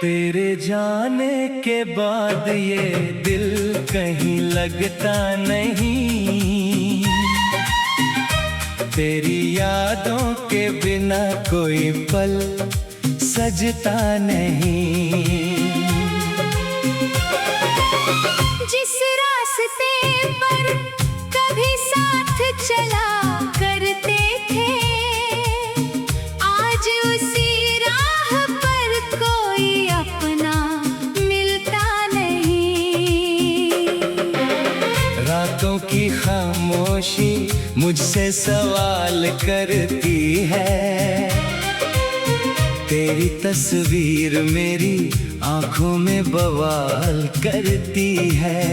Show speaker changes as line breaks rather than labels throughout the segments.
तेरे जाने के बाद ये दिल कहीं लगता नहीं। तेरी यादों के बिना कोई पल सजता नहीं।
जिस रास्ते पर कभी साथ चला करते थे, आज उसी राह पर कोई अपना मिलता नहीं।
रातों की खामोशी मुझसे सवाल करती है। तेरी तस्वीर मेरी आंखों में बवाल करती है।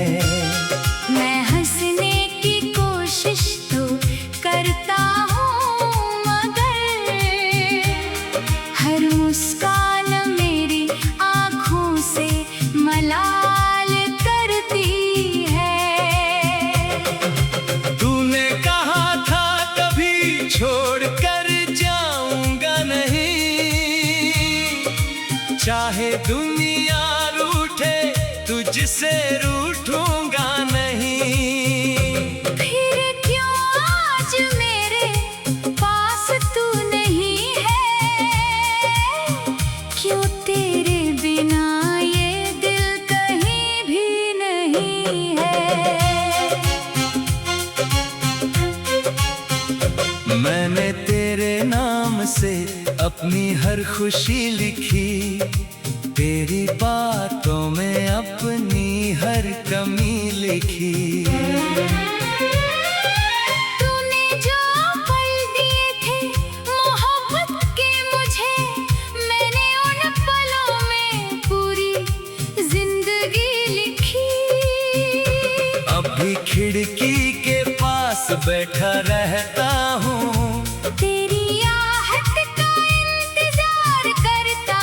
मैं हंसने की कोशिश तो करता हूँ, मगर हर मुस्कान मेरी आंखों से मलाल करती है।
तूने कहा था कभी छोड़ कर जाऊंगा नहीं, चाहे दुनिया रूठे तुझसे रूठूंगा नहीं।
फिर क्यों आज मेरे पास तू नहीं है? क्यों तेरे बिना ये दिल कहीं भी नहीं है?
मैंने तेरे नाम से अपनी हर खुशी लिखी। तेरी बातों में अपनी हर कमी लिखी।
तूने जो पल दिए थे मोहब्बत के मुझे, मैंने उन पलों में पूरी जिंदगी लिखी।
अब भी खिड़की के पास बैठा रहता हूँ।
तेरी आहट का इंतजार करता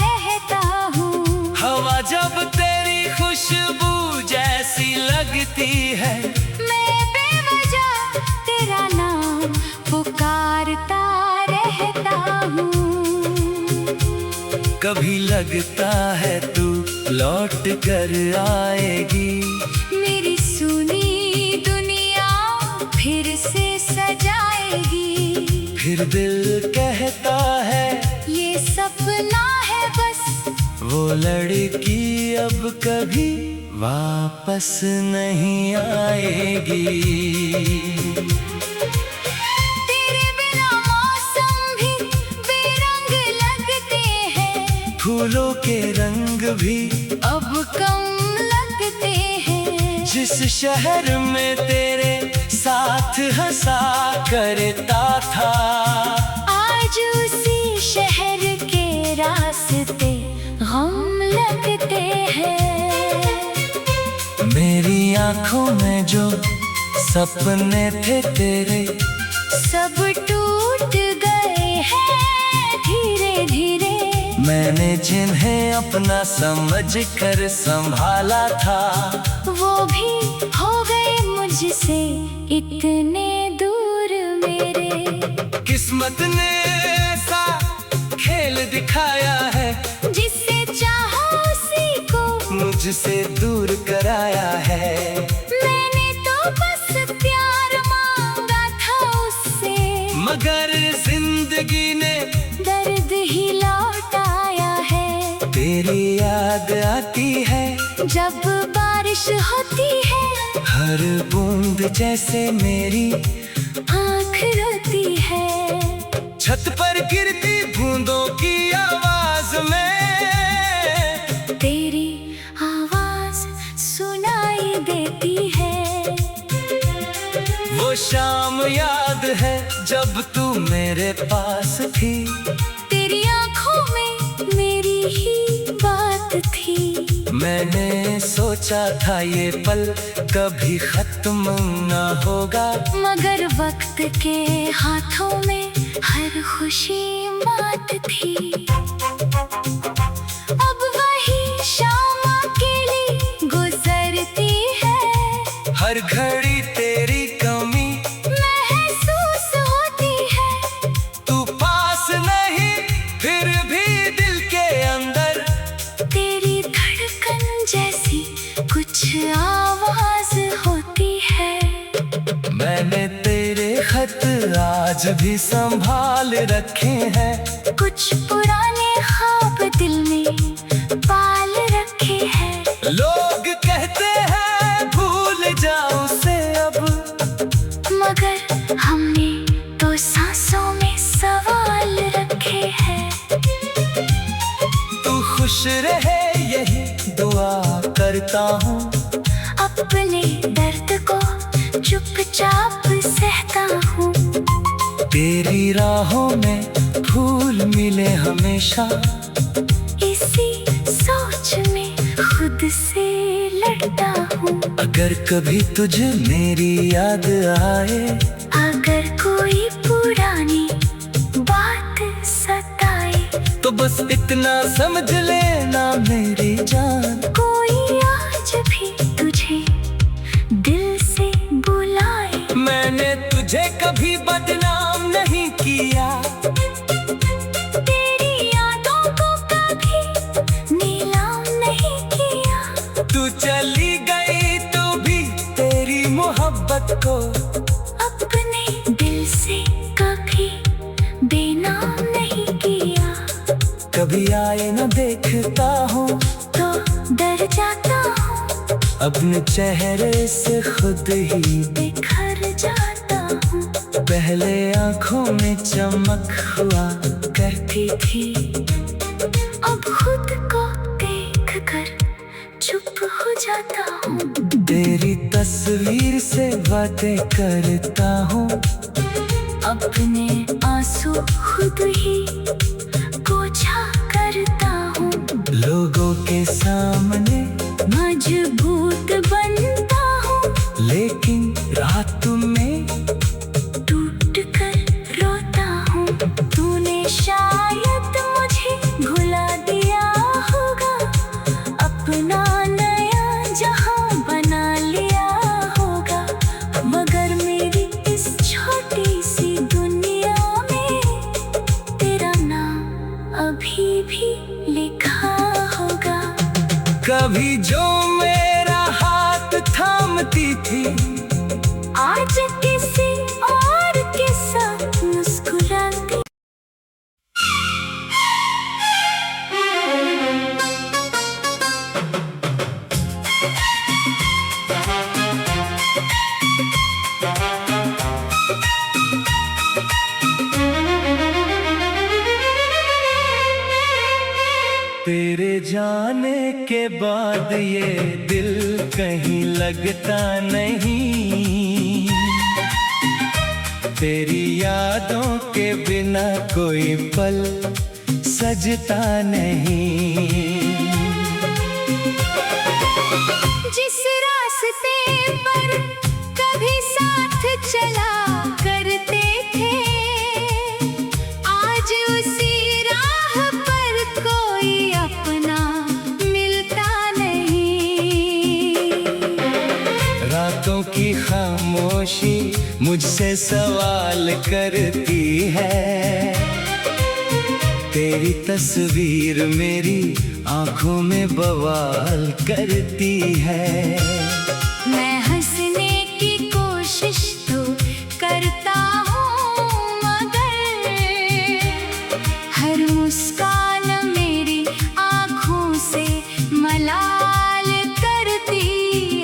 रहता हूँ।
हवा जब तेरी खुशबू जैसी लगती है,
मैं बेवजह तेरा नाम पुकारता रहता हूँ।
कभी लगता है तू लौट कर आएगी।
मेरी सुनी दुनिया फिर से सजाएगी।
फिर दिल कहता है
ये सपना है बस,
वो लड़की अब कभी वापस नहीं आएगी।
तेरे बिना मौसम भी बेरंग लगते हैं,
फूलों के रंग भी
अब कम लगते हैं।
जिस शहर में तेरे साथ हंसा करता था,
आज उसी शहर के रास्ते गम लगते हैं।
मेरी आंखों में जो सपने थे तेरे,
सब टूट गए हैं धीरे धीरे।
मैंने जिन्हें अपना समझ कर संभाला था,
वो भी हो गए मुझसे इतने दूर मेरे।
किस्मत ने ऐसा खेल दिखाया है,
जिससे चाहो उसी को
मुझसे दूर कराया है।
मैंने तो बस प्यार मांगा था उससे,
मगर जिंदगी ने
दर्द ही लौटाया है।
तेरी याद आती है
जब बारिश होती है,
हर बूंद जैसे मेरी
आँख रोती है।
छत पर गिरती बूंदों की आवाज में
तेरी आवाज सुनाई देती है।
वो शाम याद है जब तू मेरे पास थी।
तेरी आँखों में मेरी ही बात थी।
मैंने सोचा था ये पल कभी खत्म ना होगा,
मगर वक्त के हाथों में हर खुशी मात थी। अब वही शाम अकेली गुजरती है,
हर घड़ी तेरी कमी
महसूस होती है।
तू पास नहीं फिर भी दिल के अंदर आज भी संभाल रखे हैं।
कुछ पुराने ख्वाब दिल में पाल रखे हैं।
लोग कहते हैं भूल जाओ उसे अब,
मगर हमने तो सांसों में सवाल रखे हैं।
तू खुश रहे यही दुआ करता हूँ।
अपने दर्द को चुपचाप सहता हूँ।
तेरी राहों में फूल मिले हमेशा,
इसी सोच में खुद से लड़ता हूँ।
अगर कभी तुझे मेरी याद आए,
अगर कोई पुरानी बात सताए,
तो बस इतना समझ लेना मेरी जान,
कोई आज भी तुझे दिल से बुलाए।
मैंने तुझे कभी बदनाम नहीं किया।
तेरी यादों को कभी नीलाम नहीं किया।
तू चली गई तो भी तेरी मोहब्बत को
अपने दिल से कभी बेनाम नहीं किया।
कभी आए न देखता हूँ
तो डर जाता हूँ।
अपने चेहरे से खुद ही
बिखर जाता हूँ।
पहले आंखों में चमक हुआ करती थी,
अब खुद को देख कर चुप हो जाता हूँ।
तेरी तस्वीर से बातें करता हूँ।
अपने आंसू खुद ही पोंछा करता हूँ।
लोगों के सामने
मजबूत बनता हूँ,
लेकिन रात में
टूट कर रोता हूँ। तूने शायद मुझे भुला दिया होगा, अपना नया जहां बना लिया होगा, मगर मेरी इस छोटी सी दुनिया में तेरा नाम अभी भी लिखा होगा।
कभी जो मेरा हाथ थामती थी,
आज किसी और के साथ मुस्कुराती।
तेरे जाने के बाद ये दिल कहीं लगता नहीं। तेरी यादों के बिना कोई पल सजता नहीं।
जिस रास्ते पर कभी साथ चला करते थे, आज उसी राह पर कोई अपना मिलता नहीं।
रातों की खामोशी मुझसे सवाल करती है। तेरी तस्वीर मेरी आंखों में बवाल करती है।
मैं हंसने की कोशिश तो करता हूँ, मगर हर मुस्कान मेरी आँखों से मलाल करती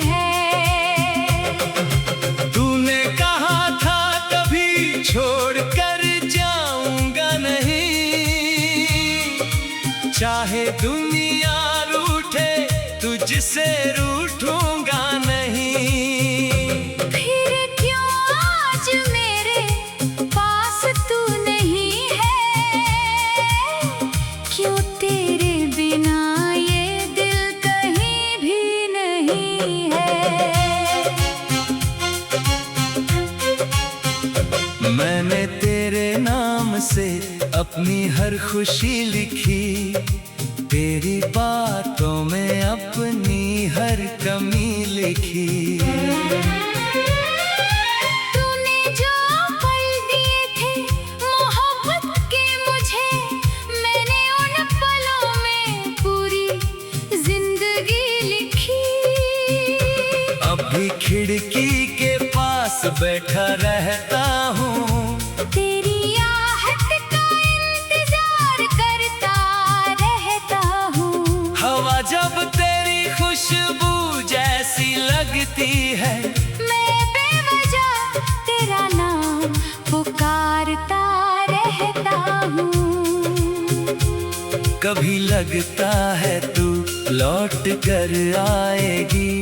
है।
तूने कहा था कभी छोड़ कर जाऊंगा नहीं, चाहे दुनिया रूठे तुझसे रूठूंगा नहीं।
फिर क्यों आज मेरे पास तू नहीं है? क्यों तेरे बिना ये दिल कहीं भी नहीं है?
मैंने तेरे नाम से अपनी हर खुशी लिखी। तेरी बातों में अपनी हर कमी लिखी।
तूने जो पल दिए थे मोहब्बत के मुझे, मैंने उन पलों में पूरी जिंदगी लिखी।
अभी खिड़की के पास बैठा रहता हूँ। कभी लगता है तू लौट कर आएगी।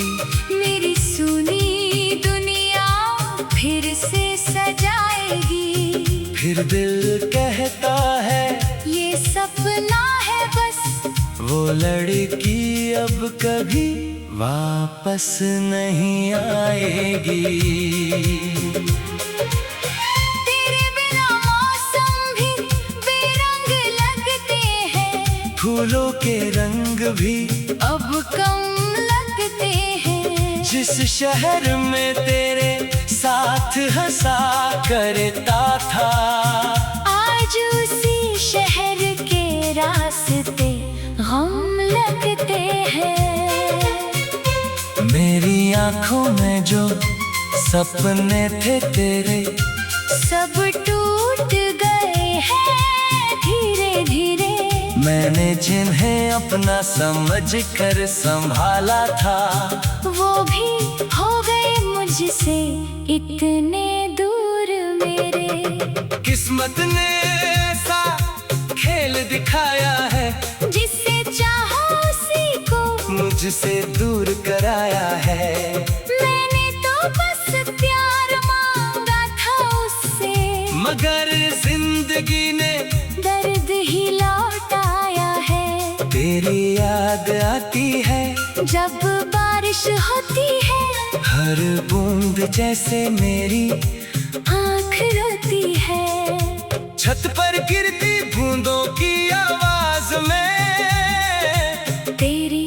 मेरी सुनी दुनिया फिर से सजाएगी।
फिर दिल कहता है
ये सपना है बस,
वो लड़की अब कभी वापस नहीं आएगी।
तेरे बिना मौसम भी बेरंग लगते हैं,
फूलों के रंग भी
अब कम लगते हैं।
जिस शहर में तेरे साथ हंसा करता था,
आज उसी शहर के रास्ते गम लगते हैं।
मेरी आंखों में जो सपने थे तेरे,
सब टूट गए हैं धीरे धीरे।
मैंने जिन्हें अपना समझ कर संभाला था,
वो भी हो गए मुझसे इतने दूर मेरे।
किस्मत ने ऐसा खेल दिखाया है,
जिससे चाहो उसी को
मुझसे दूर कराया है।
मैंने तो बस प्यार मांगा था उससे,
मगर जिंदगी ने
दर्द ही लौटाया है।
तेरी याद आती है
जब बारिश होती है,
हर बूंद जैसे मेरी
आँख रोती है।
छत पर गिरती बूंदों की आवाज में
तेरी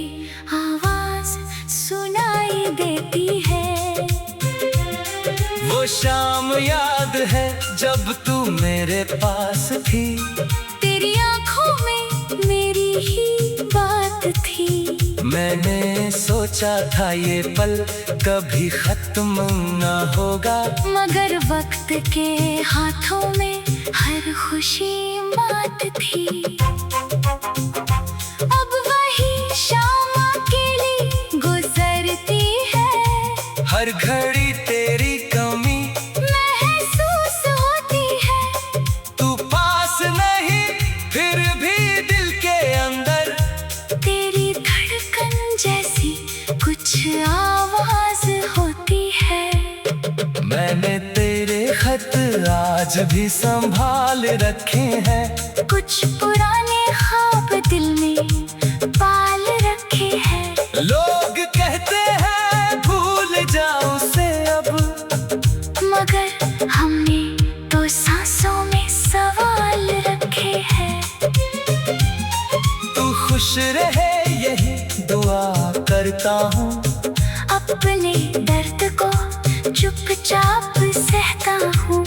आवाज सुनाई देती है।
वो शाम याद है जब तू मेरे पास थी।
तेरी आँखों में मेरी ही बात थी।
मैंने सोचा था ये पल कभी खत्म ना होगा,
मगर वक्त के हाथों में हर खुशी मात थी। अब वही शाम अकेली गुजरती है,
हर घड़ी तेरी कमी
महसूस होती है।
तू पास नहीं फिर भी दिल के अंदर
तेरी धड़कन जैसी कुछ आवाज होती है।
मैंने तेरे खत आज भी संभाल रखे हैं,
कुछ पुराने ख्वाब दिल में पाल रखे हैं।
लोग कहते हैं भूल जाओ उसे अब,
मगर हमने तो सांसों में सवाल रखे हैं।
तू खुश रहे यही दुआ करता हूँ,
अपने दर्द को चुपचाप सहता हूँ।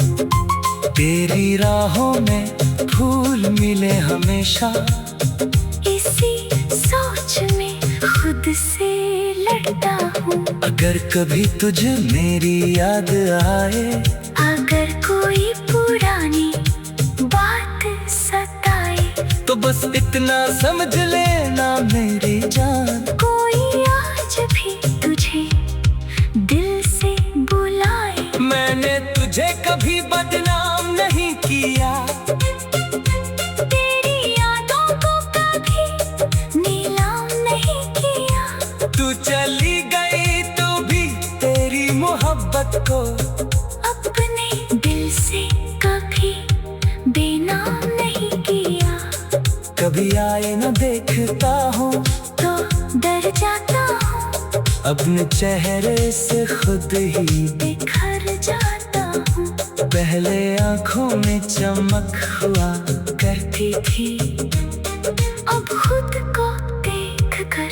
तेरी राहों में फूल मिले हमेशा,
इसी सोच में खुद से लड़ता हूँ।
अगर कभी तुझे मेरी याद आए,
अगर कोई पुरानी बात सताए,
तो बस इतना समझ लेना मेरी जान,
कोई आज भी तुझे दिल से बुलाए।
मैंने तुझे कभी बदनाम नहीं किया,
तेरी यादों को कभी नीलाम नहीं किया।
तू चली गई तो भी तेरी मोहब्बत को
अपने दिल से कभी बेनाम नहीं किया।
कभी आए न देखता हूँ
तो डर जाता हूँ,
अपने चेहरे से खुद ही
बिखर जाता हूँ।
पहले आंखों में चमक हुआ करती थी,
अब खुद को देख कर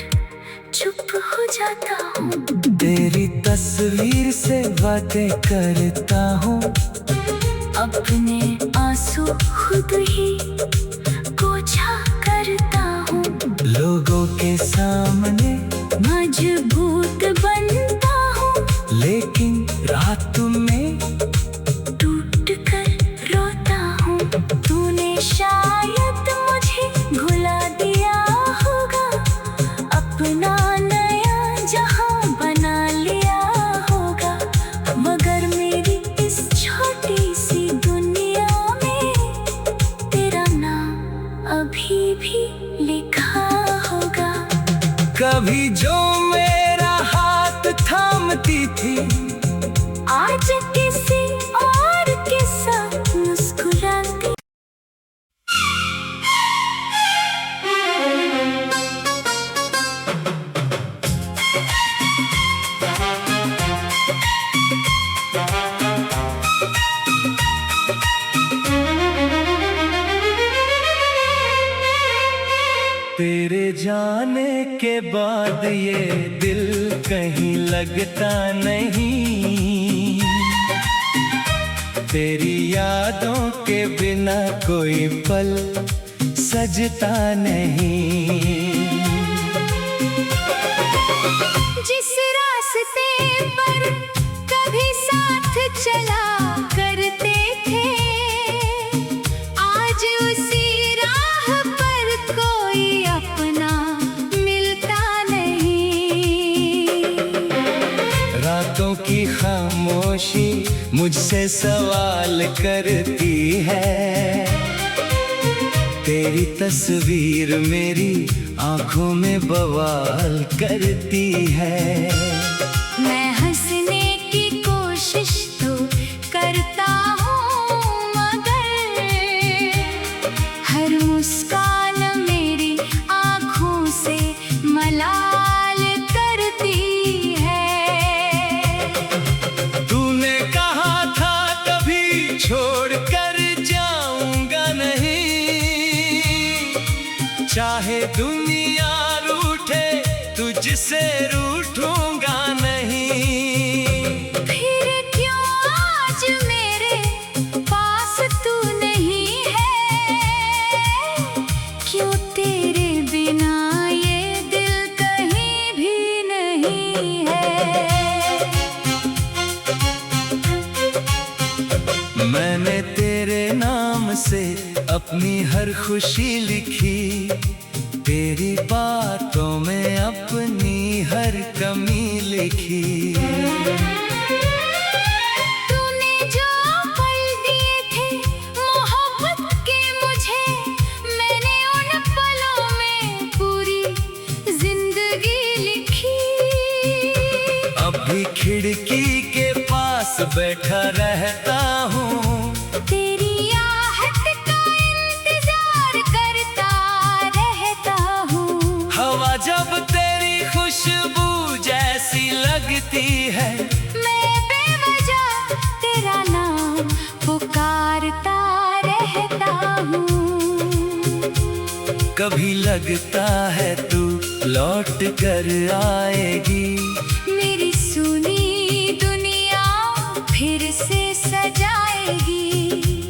चुप हो जाता हूँ।
तेरी तस्वीर से बातें करता हूँ,
अपने आंसू खुद ही पोंछा करता हूँ।
लोगों के सामने
मजबूत बनता हूँ,
लेकिन रात में
टूट कर रोता हूँ। तूने शायद मुझे भुला दिया होगा, अपना नया जहां बना लिया होगा। मगर मेरी इस छोटी सी दुनिया में तेरा नाम अभी भी
कभी जो मेरा हाथ थामती थी,
आज किसी और के साथ मुस्कुराती।
तेरे जाने के बाद ये दिल कहीं लगता नहीं, तेरी यादों के बिना कोई पल सजता नहीं।
जिस रास्ते पर कभी साथ चला करते थे, आज उसी राह पर कोई अपना मिलता नहीं।
रातों की खामोशी मुझसे सवाल करती है, तेरी तस्वीर मेरी आंखों में बवाल करती है।
मैं हंसने की कोशिश तो करता हूँ, मगर हर मुस्कान मेरी आँखों से मलाल करती है।
तूने कहा था कभी छोड़ कर जाऊंगा नहीं, चाहे दुनिया रूठे तुझसे रूठूंगा नहीं।
फिर क्यों आज मेरे पास तू नहीं है, क्यों तेरे बिना ये दिल कहीं भी नहीं है।
मैंने तेरे नाम से अपनी हर खुशी लिखी, तेरी बातों में अपनी हर कमी लिखी।
तूने जो पल दिए थे मोहब्बत के मुझे, मैंने उन पलों में पूरी जिंदगी लिखी।
अभी खिड़की के पास बैठा रहता हूँ,
तेरी आहट का इंतजार करता रहता हूँ।
हवा जब तेरी खुशबू जैसी लगती है,
मैं बेवजह तेरा नाम पुकारता रहता हूँ।
कभी लगता है तू लौट कर आएगी,
मेरी सुनी दुनिया फिर से सजाएगी।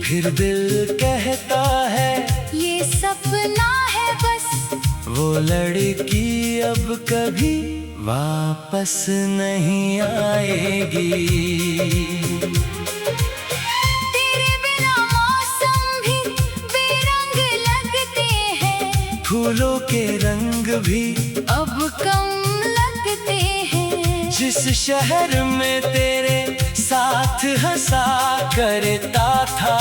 फिर दिल कहता है
ये सपना है बस,
वो लड़की अब कभी वापस नहीं आएगी।
तेरे बिना मौसम भी बेरंग लगते हैं,
फूलों के रंग भी
अब कम लगते हैं।
जिस शहर में तेरे साथ हंसा करता था,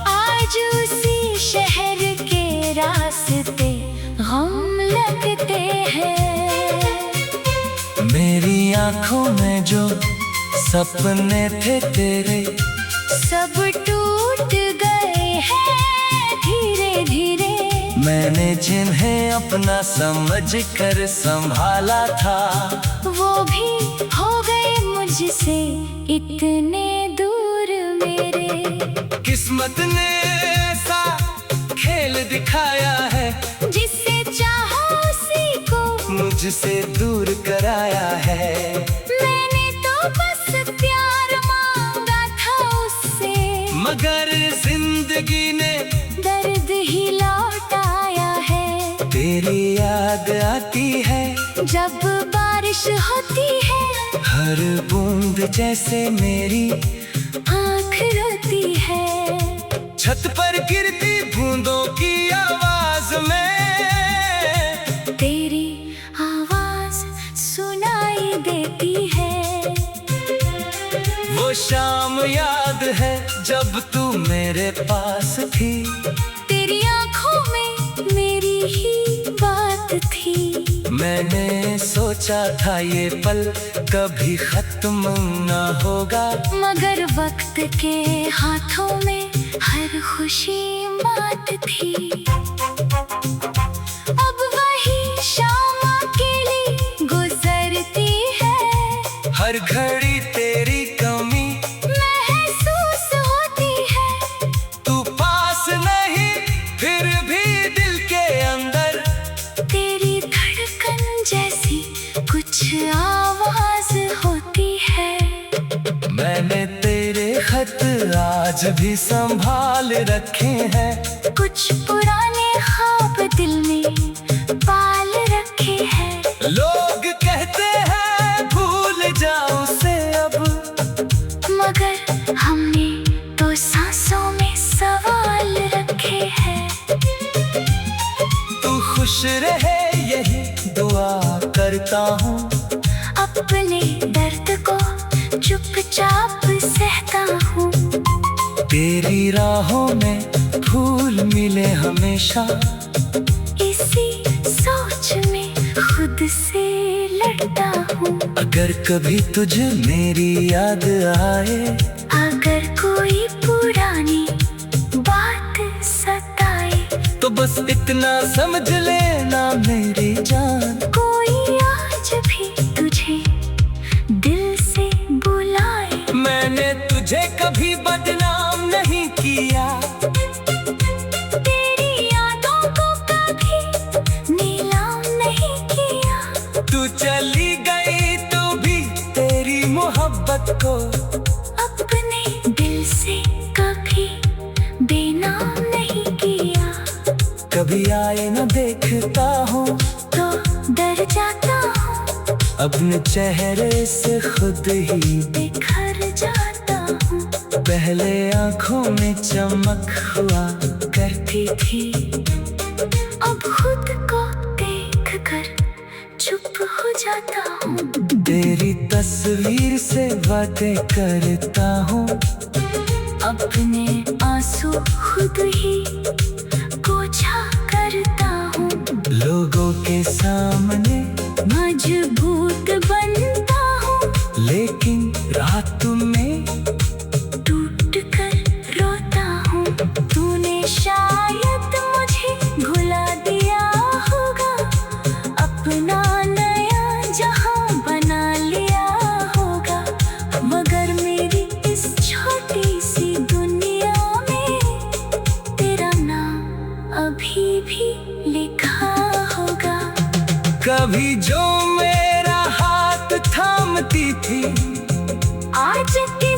आज उसी शहर के रास्ते गम लगते हैं।
मेरी आंखों में जो सपने थे तेरे,
सब टूट गए हैं धीरे धीरे।
मैंने जिन्हें अपना समझ कर संभाला था,
वो भी हो गए मुझसे इतने दूर मेरे।
किस्मत ने ऐसा खेल दिखाया है,
जिससे चाहो उसी को
मुझसे दूर कराया है।
मैंने तो बस प्यार मांगा था उससे,
मगर जिंदगी ने
दर्द ही लौटाया है।
तेरी याद आती है
जब बारिश होती है,
हर बूंद जैसे मेरी
आँख रोती है।
छत पर गिरती बूंदों की आवाज में
तेरी आवाज सुनाई देती है।
वो शाम याद है जब तू मेरे पास थी,
तेरी आँखों में मेरी ही बात थी।
मैंने सोचा था ये पल कभी खत्म न होगा,
मगर वक्त के हाथों में हर खुशी मात थी। अब वही शाम अकेली गुजरती है,
हर घड़ी तेरी कमी
महसूस होती है।
तू पास नहीं फिर भी दिल के अंदर
तेरी धड़कन जैसी कुछ आवाज होती है।
मैंने तेरे खत आज भी संभाल रखे हैं,
कुछ पुराने ख्वाब दिल में पाल रखे हैं।
लोग कहते हैं भूल जाओ उसे अब,
मगर हमने तो सांसों में सवाल रखे हैं।
तू खुश रहे यही दुआ करता हूँ,
अपने दर्द को चुपचाप सहता हूँ।
तेरी राहों में फूल मिले हमेशा,
इसी सोच में खुद से लड़ता हूँ।
अगर कभी तुझे मेरी याद आए,
अगर कोई पुरानी बात सताए,
तो बस इतना समझ लेना मेरी जान,
कोई आज भी तुझे दिल से बुलाए।
मैंने तुझे कभी बदनाम नहीं किया,
तेरी यादों को कभी नीलाम नहीं किया।
तू चली गई तो भी तेरी मोहब्बत को
अपने दिल से कभी बेनाम नहीं किया।
कभी आए न देखता हूँ
तो डर जाता हूँ,
अपने चेहरे से खुद ही
बिखर जाता हूँ।
पहले आंखों में चमक हुआ करती थी,
अब खुद को देख कर चुप हो जाता हूँ।
तेरी तस्वीर से बातें करता हूँ,
अपने आंसू खुद ही पोंछा करता हूँ।
लोगों के सामने
मजबूत बनता हूँ,
लेकिन रात में
टूट कर रोता हूँ। तूने शायद मुझे भुला दिया होगा, अपना नया जहां बना लिया होगा, मगर मेरी इस छोटी सी दुनिया में तेरा नाम अभी भी लिखा होगा।
कभी जो मेरा हाथ थामती थी,
आज के